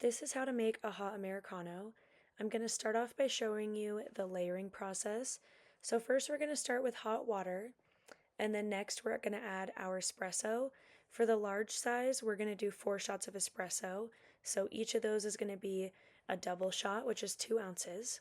This is how to make a hot Americano. I'm going to start off by showing you the layering process. So first we're going to start with hot water, and then next we're going to add our espresso. For the large size, we're going to do 4 shots of espresso. So each of those is going to be a double shot, which is 2 ounces.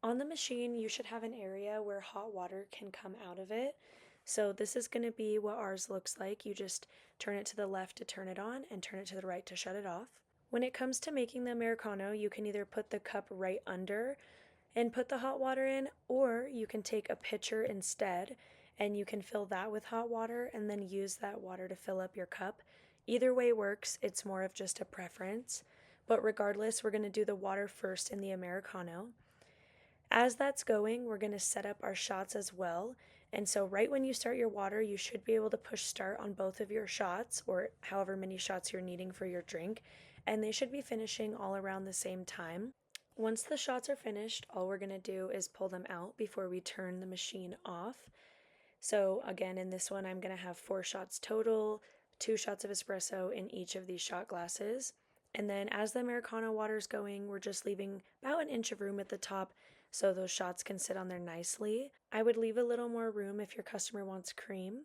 On the machine, you should have an area where hot water can come out of it. So this is going to be what ours looks like. You just turn it to the left to turn it on and turn it to the right to shut it off. When it comes to making the Americano, you can either put the cup right under and put the hot water in, or you can take a pitcher instead and you can fill that with hot water and then use that water to fill up your cup. Either way works, it's more of just a preference. But regardless, we're going to do the water first in the Americano. As that's going, we're going to set up our shots as well. And so right when you start your water, you should be able to push start on both of your shots, or however many shots you're needing for your drink, and they should be finishing all around the same time. Once the shots are finished, all we're going to do is pull them out before we turn the machine off. So again, in this one, I'm going to have 4 shots total, 2 shots of espresso in each of these shot glasses. And then as the Americano water is going, we're just leaving about an inch of room at the top so those shots can sit on there nicely. I would leave a little more room if your customer wants cream.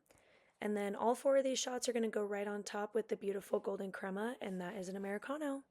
And then all 4 of these shots are going to go right on top with the beautiful golden crema, and that is an Americano.